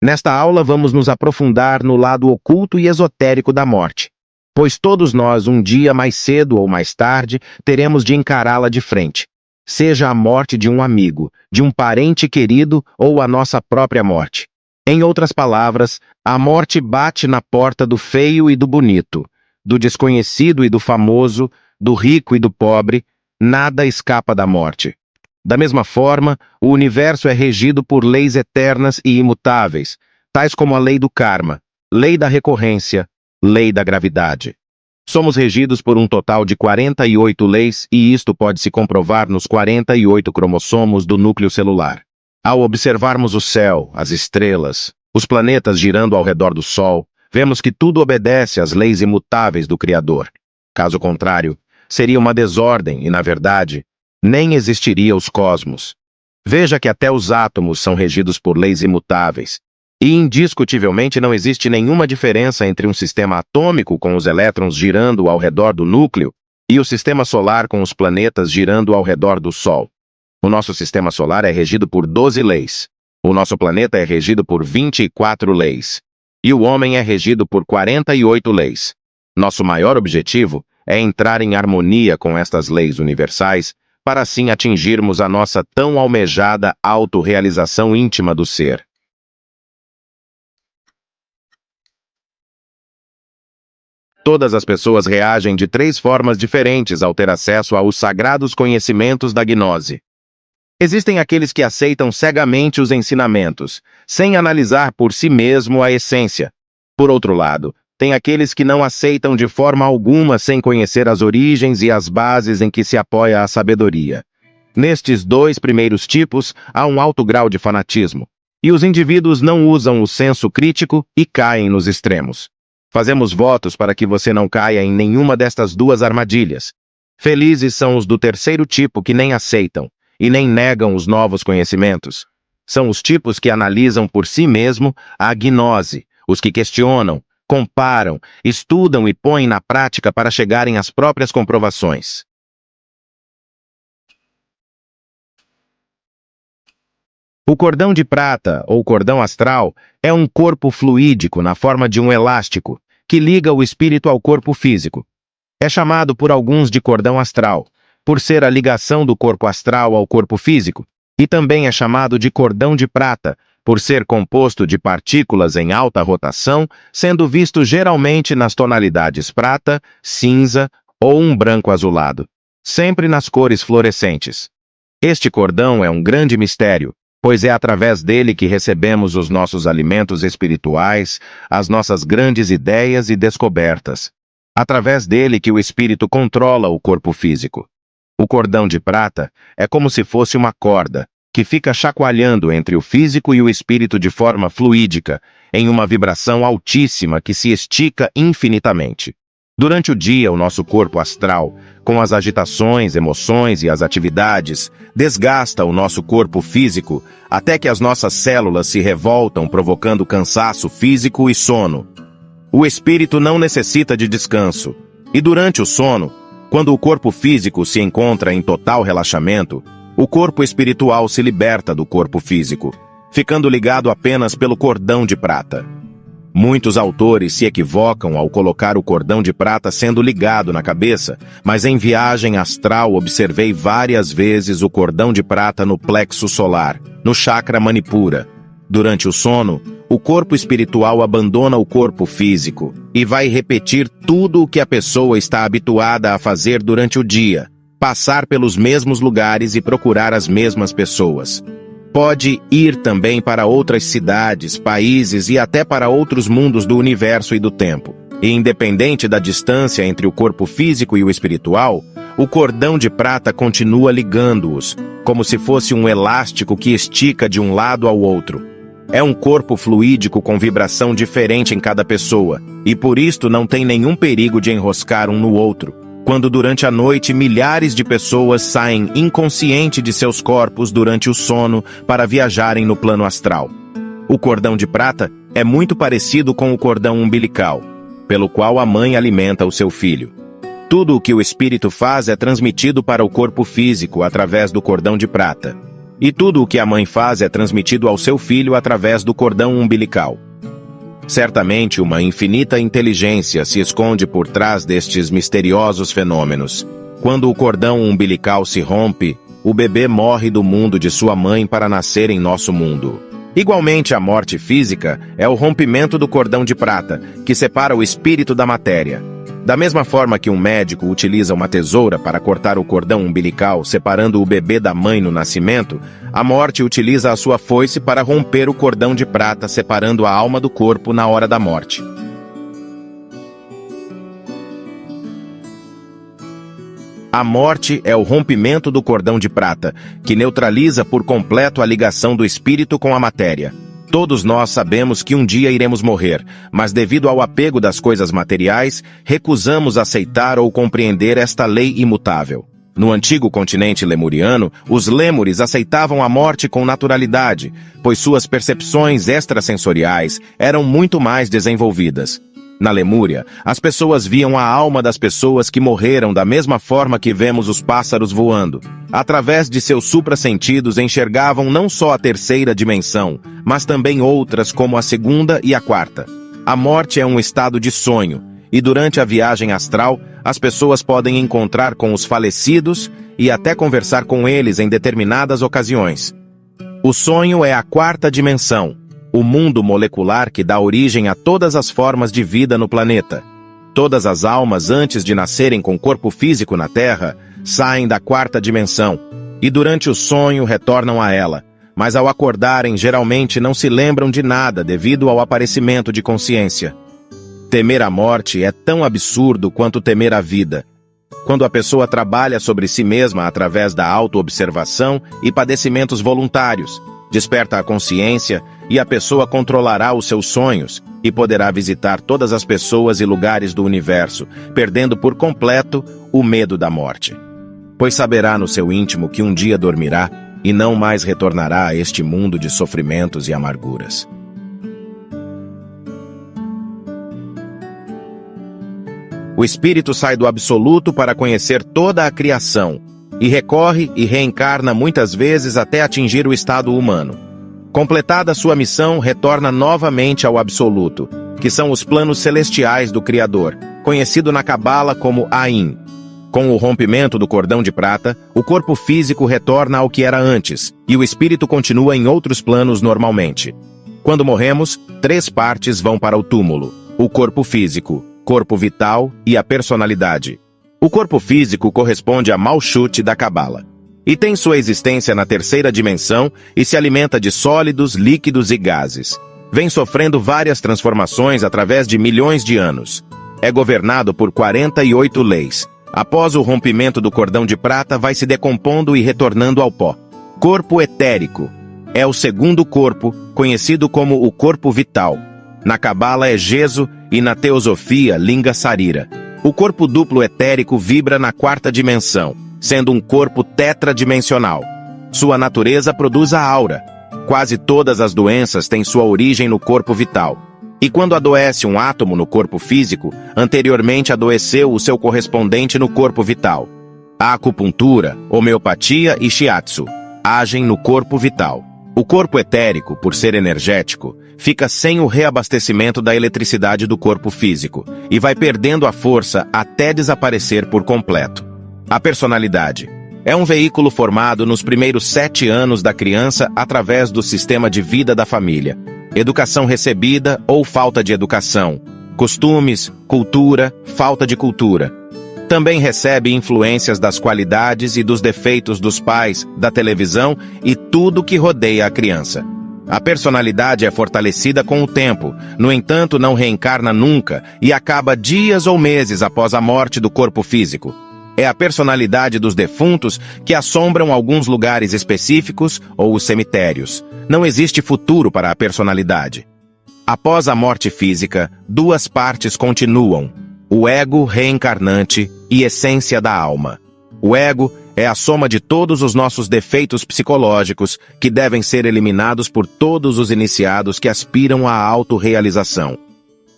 Nesta aula vamos nos aprofundar no lado oculto e esotérico da morte, pois todos nós, um dia mais cedo ou mais tarde, teremos de encará-la de frente. Seja a morte de um amigo, de um parente querido ou a nossa própria morte. Em outras palavras, a morte bate na porta do feio e do bonito, do desconhecido e do famoso, do rico e do pobre, nada escapa da morte. Da mesma forma, o universo é regido por leis eternas e imutáveis, tais como a lei do karma, lei da recorrência, lei da gravidade. Somos regidos por um total de 48 leis e isto pode se comprovar nos 48 cromossomos do núcleo celular. Ao observarmos o céu, as estrelas, os planetas girando ao redor do Sol, vemos que tudo obedece às leis imutáveis do Criador. Caso contrário, seria uma desordem e, na verdade, nem existiria os cosmos. Veja que até os átomos são regidos por leis imutáveis. E indiscutivelmente não existe nenhuma diferença entre um sistema atômico com os elétrons girando ao redor do núcleo e o sistema solar com os planetas girando ao redor do Sol. O nosso sistema solar é regido por 12 leis. O nosso planeta é regido por 24 leis. E o homem é regido por 48 leis. Nosso maior objetivo é entrar em harmonia com estas leis universais para assim atingirmos a nossa tão almejada autorrealização íntima do ser. Todas as pessoas reagem de 3 formas diferentes ao ter acesso aos sagrados conhecimentos da gnose. Existem aqueles que aceitam cegamente os ensinamentos, sem analisar por si mesmo a essência. Por outro lado, tem aqueles que não aceitam de forma alguma sem conhecer as origens e as bases em que se apoia a sabedoria. Nestes 2 primeiros tipos, há um alto grau de fanatismo, e os indivíduos não usam o senso crítico e caem nos extremos. Fazemos votos para que você não caia em nenhuma destas 2 armadilhas. Felizes são os do terceiro tipo que nem aceitam e nem negam os novos conhecimentos. São os tipos que analisam por si mesmo a gnose, os que questionam, comparam, estudam e põem na prática para chegarem às próprias comprovações. O cordão de prata, ou cordão astral, é um corpo fluídico na forma de um elástico, que liga o espírito ao corpo físico. É chamado por alguns de cordão astral, por ser a ligação do corpo astral ao corpo físico, e também é chamado de cordão de prata, por ser composto de partículas em alta rotação, sendo visto geralmente nas tonalidades prata, cinza ou um branco azulado, sempre nas cores fluorescentes. Este cordão é um grande mistério, pois é através dele que recebemos os nossos alimentos espirituais, as nossas grandes ideias e descobertas. Através dele que o espírito controla o corpo físico. O cordão de prata é como se fosse uma corda, que fica chacoalhando entre o físico e o espírito de forma fluídica, em uma vibração altíssima que se estica infinitamente. Durante o dia, o nosso corpo astral, com as agitações, emoções e as atividades, desgasta o nosso corpo físico até que as nossas células se revoltam, provocando cansaço físico e sono. O espírito não necessita de descanso, e durante o sono, quando o corpo físico se encontra em total relaxamento, o corpo espiritual se liberta do corpo físico, ficando ligado apenas pelo cordão de prata. Muitos autores se equivocam ao colocar o cordão de prata sendo ligado na cabeça, mas em viagem astral observei várias vezes o cordão de prata no plexo solar, no chakra Manipura. Durante o sono, o corpo espiritual abandona o corpo físico e vai repetir tudo o que a pessoa está habituada a fazer durante o dia, passar pelos mesmos lugares e procurar as mesmas pessoas. Pode ir também para outras cidades, países e até para outros mundos do universo e do tempo. E independente da distância entre o corpo físico e o espiritual, o cordão de prata continua ligando-os, como se fosse um elástico que estica de um lado ao outro. É um corpo fluídico com vibração diferente em cada pessoa, e por isto não tem nenhum perigo de enroscar um no outro. Quando durante a noite milhares de pessoas saem inconsciente de seus corpos durante o sono para viajarem no plano astral. O cordão de prata é muito parecido com o cordão umbilical, pelo qual a mãe alimenta o seu filho. Tudo o que o espírito faz é transmitido para o corpo físico através do cordão de prata. E tudo o que a mãe faz é transmitido ao seu filho através do cordão umbilical. Certamente uma infinita inteligência se esconde por trás destes misteriosos fenômenos. Quando o cordão umbilical se rompe, o bebê morre do mundo de sua mãe para nascer em nosso mundo. Igualmente, a morte física é o rompimento do cordão de prata, que separa o espírito da matéria. Da mesma forma que um médico utiliza uma tesoura para cortar o cordão umbilical, separando o bebê da mãe no nascimento, a morte utiliza a sua foice para romper o cordão de prata, separando a alma do corpo na hora da morte. A morte é o rompimento do cordão de prata, que neutraliza por completo a ligação do espírito com a matéria. Todos nós sabemos que um dia iremos morrer, mas devido ao apego das coisas materiais, recusamos aceitar ou compreender esta lei imutável. No antigo continente lemuriano, os lêmures aceitavam a morte com naturalidade, pois suas percepções extrasensoriais eram muito mais desenvolvidas. Na Lemúria, as pessoas viam a alma das pessoas que morreram da mesma forma que vemos os pássaros voando. Através de seus suprassentidos enxergavam não só a terceira dimensão, mas também outras como a segunda e a quarta. A morte é um estado de sonho, e durante a viagem astral, as pessoas podem encontrar com os falecidos e até conversar com eles em determinadas ocasiões. O sonho é a quarta dimensão, o mundo molecular que dá origem a todas as formas de vida no planeta. Todas as almas, antes de nascerem com corpo físico na Terra, saem da quarta dimensão, e durante o sonho retornam a ela, mas ao acordarem geralmente não se lembram de nada devido ao aparecimento de consciência. Temer a morte é tão absurdo quanto temer a vida. Quando a pessoa trabalha sobre si mesma através da autoobservação e padecimentos voluntários, desperta a consciência e a pessoa controlará os seus sonhos e poderá visitar todas as pessoas e lugares do universo, perdendo por completo o medo da morte. Pois saberá no seu íntimo que um dia dormirá e não mais retornará a este mundo de sofrimentos e amarguras. O espírito sai do absoluto para conhecer toda a criação, e recorre e reencarna muitas vezes até atingir o estado humano. Completada sua missão, retorna novamente ao absoluto, que são os planos celestiais do Criador, conhecido na Cabala como Ain. Com o rompimento do cordão de prata, o corpo físico retorna ao que era antes, e o espírito continua em outros planos normalmente. Quando morremos, 3 partes vão para o túmulo: o corpo físico, corpo vital e a personalidade. O corpo físico corresponde a Malchut da Cabala, e tem sua existência na terceira dimensão e se alimenta de sólidos, líquidos e gases. Vem sofrendo várias transformações através de milhões de anos. É governado por 48 leis. Após o rompimento do cordão de prata, vai se decompondo e retornando ao pó. Corpo etérico. É o segundo corpo, conhecido como o corpo vital. Na Cabala é Geso e na Teosofia, Linga Sarira. O corpo duplo etérico vibra na quarta dimensão, sendo um corpo tetradimensional. Sua natureza produz a aura. Quase todas as doenças têm sua origem no corpo vital. E quando adoece um átomo no corpo físico, anteriormente adoeceu o seu correspondente no corpo vital. A acupuntura, homeopatia e shiatsu agem no corpo vital. O corpo etérico, por ser energético, fica sem o reabastecimento da eletricidade do corpo físico e vai perdendo a força até desaparecer por completo. A personalidade é um veículo formado nos primeiros 7 anos da criança através do sistema de vida da família, educação recebida ou falta de educação, costumes, cultura, falta de cultura. Também recebe influências das qualidades e dos defeitos dos pais, da televisão e tudo que rodeia a criança. A personalidade é fortalecida com o tempo, no entanto não reencarna nunca e acaba dias ou meses após a morte do corpo físico. É a personalidade dos defuntos que assombram alguns lugares específicos ou os cemitérios. Não existe futuro para a personalidade. Após a morte física, 2 partes continuam: o ego reencarnante e essência da alma. O ego é a soma de todos os nossos defeitos psicológicos que devem ser eliminados por todos os iniciados que aspiram à autorrealização.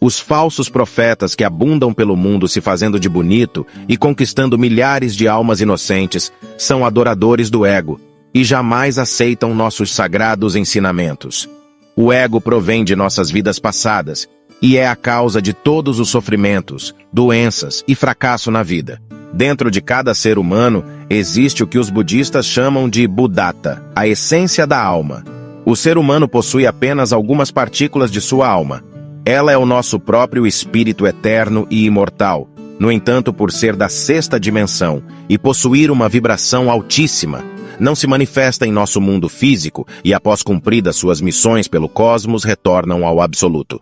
Os falsos profetas que abundam pelo mundo se fazendo de bonito e conquistando milhares de almas inocentes são adoradores do ego. e jamais aceitam nossos sagrados ensinamentos. O ego provém de nossas vidas passadas e é a causa de todos os sofrimentos, doenças e fracasso na vida. Dentro de cada ser humano existe o que os budistas chamam de Buddhata, a essência da alma. O ser humano possui apenas algumas partículas de sua alma. Ela é o nosso próprio espírito eterno e imortal. No entanto, por ser da sexta dimensão e possuir uma vibração altíssima, não se manifesta em nosso mundo físico e, após cumpridas suas missões pelo cosmos, retornam ao absoluto.